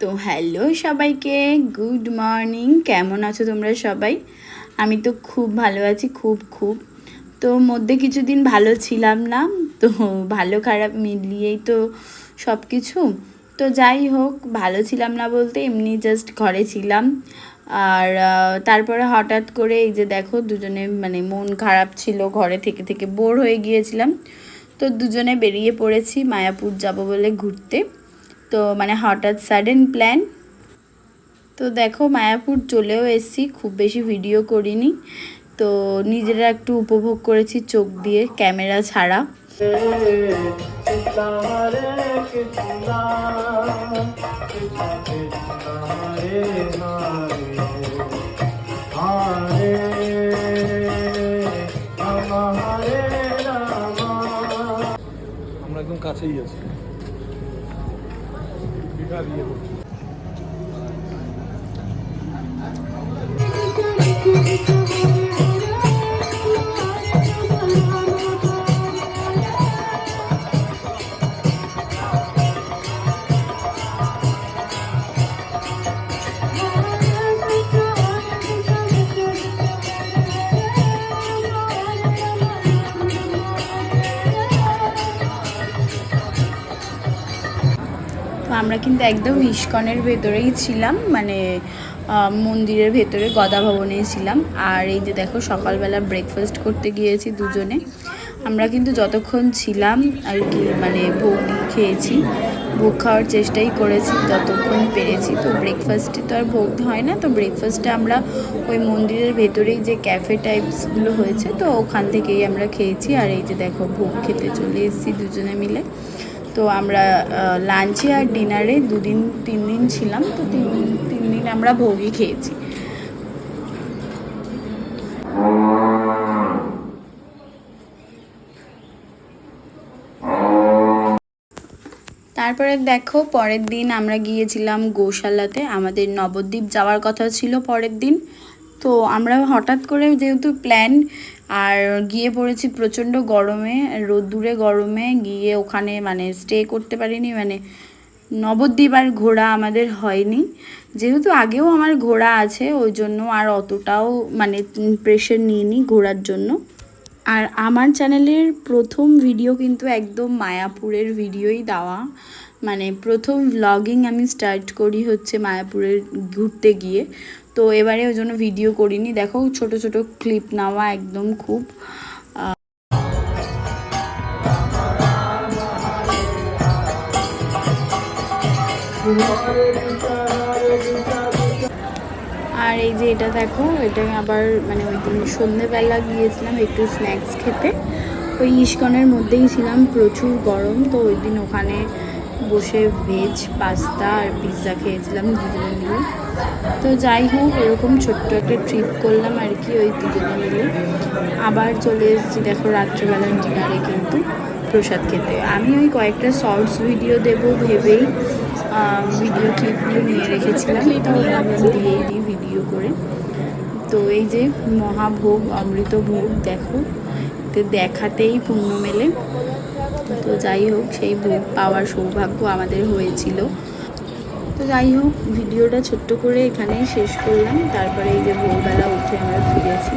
তো হ্যালো সবাইকে, good morning. কেমন আছো তোমরা সবাই? আমি তো খুব ভালো আছি, খুব। তো মধ্যে কিছুদিন ভালো ছিলাম না, তো ভালো খারাপ মিলিয়েই তো সব কিছু। তো যাই হোক, ভালো ছিলাম না বলতে এমনি জাস্ট ঘরে ছিলাম। আর তারপরে হঠাৎ করে এই যে দেখো, দুজনে মানে মন খারাপ ছিল, ঘরে থেকে থেকে বোর হয়ে গিয়েছিলাম। তো দুজনে বেরিয়ে পড়েছি মায়াপুর যাব বলে ঘুরতে। তো মানে হঠাৎ সাডেন প্ল্যান। তো দেখো মায়াপুর চলেও এসেছি, খুব বেশি ভিডিও করিনি, তো নিজেরা একটু উপভোগ করেছি চোখ দিয়ে, ক্যামেরা ছাড়া। আমরা একদম কাছেই আছি। তো আমরা কিন্তু একদম ইস্কনের ভেতরেই ছিলাম, মানে মন্দিরের ভেতরে গদা ভবনেই ছিলাম। আর এই যে দেখো, সকালবেলা ব্রেকফাস্ট করতে গিয়েছি দুজনে। আমরা কিন্তু যতক্ষণ ছিলাম আর কি মানে ভোগ খেয়েছি, ভোগ খাওয়ার চেষ্টাই করেছি যতক্ষণ পেরেছি। তো ব্রেকফাস্টে তো আর ভোগ হয় না, তো ব্রেকফাস্টে আমরা ওই মন্দিরের ভেতরেই যে ক্যাফে টাইপসগুলো হয়েছে, তো ওখান থেকেই আমরা খেয়েছি। আর এই যে দেখো, ভোগ খেতে চলে এসেছি দুজনে মিলে। তো আমরা লাঞ্চে আর ডিনারে 2-3 দিন ছিলাম, তো তিন দিন আমরা ভোগই খেয়েছি। তারপরে দেখো, পরের দিন আমরা গিয়েছিলাম গোশালাতে। আমাদের নবদ্বীপ যাওয়ার কথা ছিল পরের দিন, তো আমরা হঠাৎ করে যেহেতু প্ল্যান, আর গিয়ে পড়েছি প্রচণ্ড গরমে, রোদ্দুরে গরমে গিয়ে ওখানে মানে স্টে করতে পারিনি। মানে নবদ্বীপ আর ঘোরা আমাদের হয়নি, যেহেতু আগেও আমার ঘোরা আছে, ওই জন্য আর অতটাও মানে প্রেশার নিইনি ঘোরার জন্য। আর আমার চ্যানেলের প্রথম ভিডিও কিন্তু একদম মায়াপুরের ভিডিওই দেওয়া, মানে প্রথম ভ্লগিং আমি স্টার্ট করি হচ্ছে মায়াপুরের ঘুরতে গিয়ে। তো এবারে ওই জন্য ভিডিও করিনি। দেখো, ছোট ছোট ক্লিপ নেওয়া একদম খুব। আর এই যে এটা দেখো, এটা আবার মানে ওই দিন সন্ধ্যেবেলা গিয়েছিলাম একটু স্ন্যাক্স খেতে, ওই ইস্কনের মধ্যেই ছিলাম, প্রচুর গরম। তো ওই দিন ওখানে বসে ভেজ পাস্তা আর পিৎজা খেয়েছিলাম দুজনে মিলে। তো যাই হোক, এরকম ছোট্ট একটা ট্রিপ করলাম আর কি ওই দুজনে মিলে। আবার চলে এসেছি দেখো রাত্রেবেলার ডিনারে কিন্তু প্রসাদ খেতে। আমি ওই কয়েকটা শর্টস ভিডিও দেবো ভেবেই ভিডিও ক্লিপগুলো নিয়ে রেখেছিলাম, তো দিয়েই দিই ভিডিও করে। তো এই যে মহাভোগ, অমৃত ভোগ দেখো, তো দেখাতেই পুণ্য মেলে। তো যাই হোক, সেই ভোগ পাওয়ার সৌভাগ্য আমাদের হয়েছিল। তো যাই হোক, ভিডিওটা ছোট্ট করে এখানেই শেষ করলাম। তারপরে এই যে ভোরবেলা উঠে আমরা ফিরেছি।